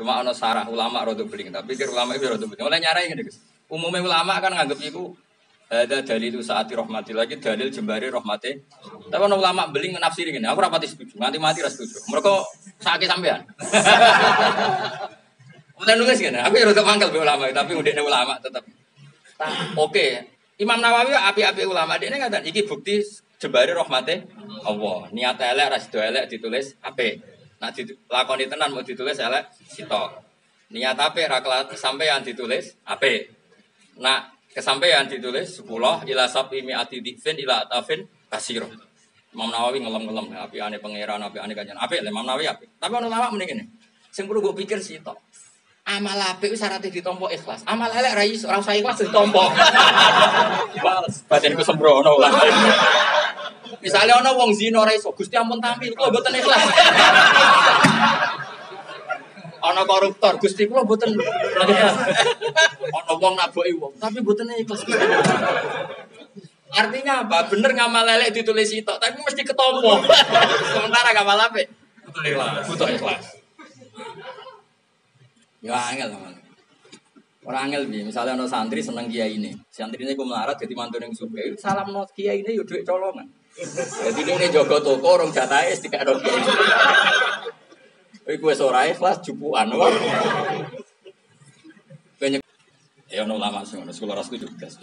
Cuma ono sarah ulama rada beling, tapi pikir ulama itu rada beling. Oleh nyarai ngene, Gus. Umumnya ulama kan nganggep iku ada dalil itu saati rahmati lagi dalil jembari rahmati. Tapi ono ulama beling nafsiri ngene, aku ora pati setuju, nganti mati ra setuju. Mergo sakake sampean. Udah nulis ngene, aku ya rada mangkel be ulama, tapi ndekne ulama tetep. Oke. Imam Nawawi api-api ulama dekne ngaten iki bukti jembari rahmati Allah. Niat elek ra sido elek ditulis apik. Nak dilakoni tenan mau ditulis elek sitok. Niat apik ra kesampaian ditulis apik. Nak kesampaian ditulis 10 ila sabi mi'ati dhifin ila atafin kasira. Imam Nawawi ngelem-ngelem apiane pangeran, apiane kanjeng. Apik Imam Nawawi apik. Tapi ono ulama mending ngene. Sing perlu mbok pikir sitok. Amal apik wis syaratnya ditampa ikhlas. Amal elek ra iso, ora usah ikhlas ditampa. Batinku sembrono lah. Misalnya ana wong zina ora iso, Gusti ampun tampil kula mboten ikhlas. Ana koruptor, Gusti kula mboten ikhlas. Ana wong naboki wong, tapi mboten ikhlas. Artinya apa? Bener ngamal elek ditulis sitok, tapi mesti ketompo. Sementara ngamal apik butuh ikhlas. Ya angel teman. Ora angel piye? Misale ana santri seneng kiai ini. Santrine ku melarat dadi mantu ning sugih. Salamno kiai ini yo dhuwit colongan. Jadi ini jaga toko orang jatahe wis dikaro kiai. Kowe wis ora ikhlas jupukan wae. Ya ono ulama sing ngono, sekolah ras setuju gas.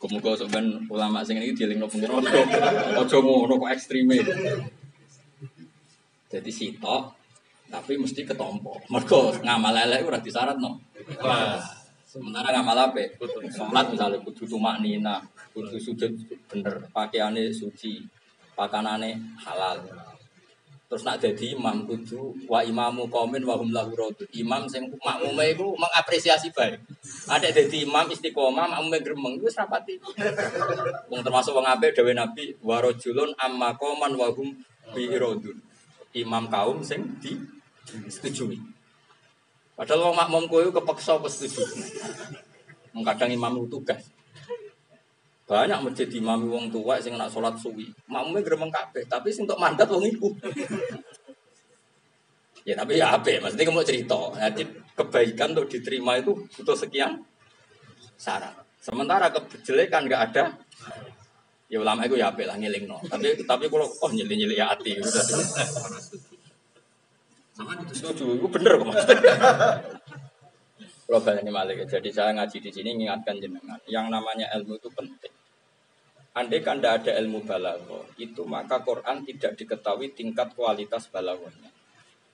Muga-muga sampean ulama sing iki dielingno pengiran. Aja ngono kok ekstreme. Jadi sitok tapi mesti ketompo. Mergo ngamal elek ora disyaratno. Sementara ngamal apik, salat misalnya kudu tumaknina, kudu sujud bener, pakaiane suci, pakanane halal. Terus nak dadi imam kudu wa imamu qaumin wa hum lahu radun. Imam sing makmume iku mengapresiasi bae. Ada dadi imam istiqomah, makmume gremeng wis rapati. Wong termasuk wong apik dawuh Nabi wa rajulun amma qauman wa hum bi radun. Imam kaum sing disetujui. Padahal wong makmum kowe kepeksa wis setuju. Wong kadang imam itu tugas. Banyak masjid imam wong tua sing nak salat suwi. Makmume gremeng kabeh, tapi sing untuk mandat wong iku. Ya tapi ya apik, maksudnya kamu cerita. Jadi kebaikan untuk diterima itu butuh sekian syarat. Sementara kejelekan enggak ada. Ya ulama itu ya apik lah ngelingno. Tapi kalau nyeli-nyeli ya ati. Setuju, itu bener kok maksudnya. Kalau ini malik, jadi saya ngaji di sini mengingatkan jenengan, yang namanya ilmu itu penting. Andai kan tidak ada ilmu balaghah, itu maka Quran tidak diketahui tingkat kualitas balaghahnya.